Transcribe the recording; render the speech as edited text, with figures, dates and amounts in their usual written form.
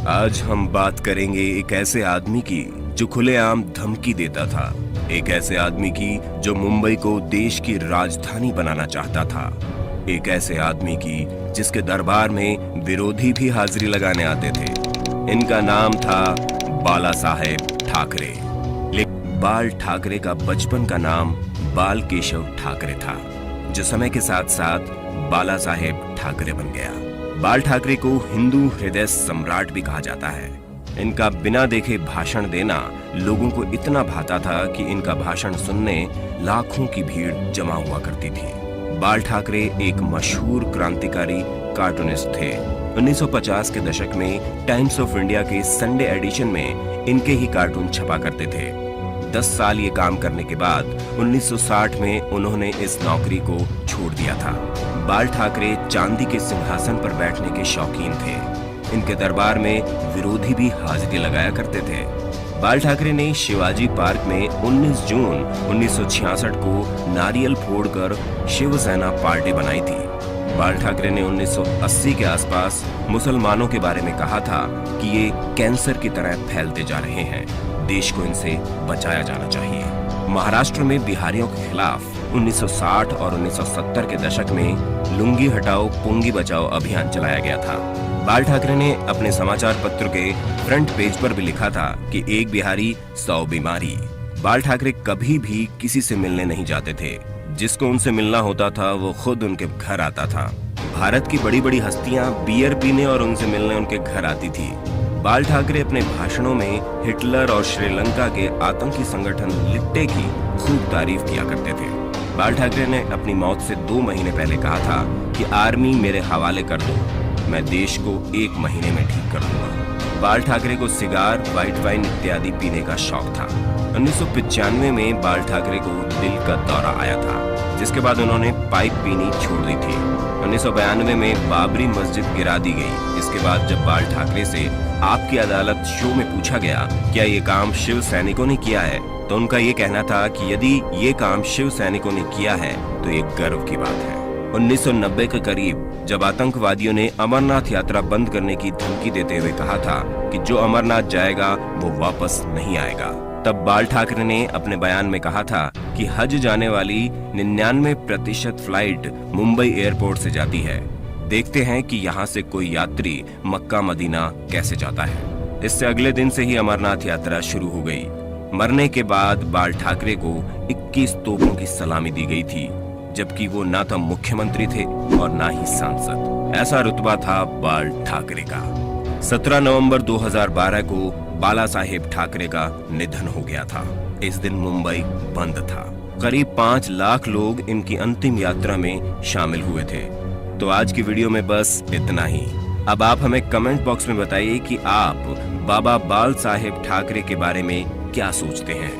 आज हम बात करेंगे एक ऐसे आदमी की जो खुलेआम धमकी देता था, एक ऐसे आदमी की जो मुंबई को देश की राजधानी बनाना चाहता था, एक ऐसे आदमी की जिसके दरबार में विरोधी भी हाजिरी लगाने आते थे। इनका नाम था बाला साहेब ठाकरे। लेकिन बाल ठाकरे का बचपन का नाम बाल केशव ठाकरे था, जो समय के साथ साथ बाला साहेब ठाकरे बन गया। बाल ठाकरे को हिंदू हृदय सम्राट भी कहा जाता है। इनका बिना देखे भाषण देना लोगों को इतना भाता था कि इनका भाषण सुनने लाखों की भीड़ जमा हुआ करती थी। बाल ठाकरे एक मशहूर क्रांतिकारी कार्टूनिस्ट थे। 1950 के दशक में टाइम्स ऑफ इंडिया के संडे एडिशन में इनके ही कार्टून छपा करते थे। 10 साल ये काम करने के बाद 1960 में उन्होंने इस नौकरी को छोड़ दिया था। बाल ठाकरे चांदी के सिंहासन पर बैठने के शौकीन थे। इनके दरबार में विरोधी भी हाजिरी लगाया करते थे। बाल ठाकरे ने शिवाजी पार्क में 19 जून 1966 को नारियल फोड़कर शिवसेना पार्टी बनाई थी। बाल ठाकरे ने 1980 के आसपास मुसलमानों के बारे में कहा था कि ये कैंसर की तरह फैलते जा रहे हैं, देश को इनसे बचाया जाना चाहिए। महाराष्ट्र में बिहारियों के खिलाफ 1960 और 1970 के दशक में लुंगी हटाओ पुंगी बचाओ अभियान चलाया गया था। बाल ठाकरे ने अपने समाचार पत्र के फ्रंट पेज पर भी लिखा था कि एक बिहारी 100 बीमारी। बाल ठाकरे कभी भी किसी से मिलने नहीं जाते थे। जिसको उनसे मिलना होता था वो खुद उनके घर आता था। भारत की बड़ी बड़ी हस्तियां बियर पीने और उनसे मिलने उनके घर आती थी। बाल ठाकरे अपने भाषणों में हिटलर और श्रीलंका के आतंकी संगठन लिट्टे की खूब तारीफ किया करते थे। बाल ठाकरे ने अपनी मौत से 2 महीने पहले कहा था कि आर्मी मेरे हवाले कर दो, मैं देश को 1 महीने में ठीक कर दूंगा। बाल ठाकरे को सिगार, व्हाइट वाइन इत्यादि पीने का शौक था। 1995 में बाल ठाकरे को दिल का दौरा आया था, जिसके बाद उन्होंने पाइप पीनी छोड़ दी थी। 1992 में बाबरी मस्जिद गिरा दी गई। इसके बाद जब बाल ठाकरे से आपकी अदालत शो में पूछा गया क्या ये काम शिव सैनिकों ने किया है, तो उनका ये कहना था कि यदि ये काम शिव सैनिकों ने किया है तो ये गर्व की बात है। 1990 के करीब जब आतंकवादियों ने अमरनाथ यात्रा बंद करने की धमकी देते हुए कहा था कि जो अमरनाथ जाएगा वो वापस नहीं आएगा, तब बाल ठाकरे ने अपने बयान में कहा था कि हज जाने वाली 99% फ्लाइट मुंबई एयरपोर्ट से जाती है। देखते हैं कि यहाँ से कोई यात्री मक्का मदीना कैसे जाता है। इससे अगले दिन से ही अमरनाथ यात्रा शुरू हो गई। मरने के बाद बाल ठाकरे को 21 तोपों की सलामी दी गई थी, जबकि वो ना तो मुख्यमंत्री थे और ना ही सांसद। ऐसा रुतबा था बाल ठाकरे का। 17 नवंबर 2012 को बाला साहेब ठाकरे का निधन हो गया था। इस दिन मुंबई बंद था। करीब 5 लाख लोग इनकी अंतिम यात्रा में शामिल हुए थे। तो आज की वीडियो में बस इतना ही। अब आप हमें कमेंट बॉक्स में बताइए कि आप बाबा बाल साहेब ठाकरे के बारे में क्या सोचते हैं।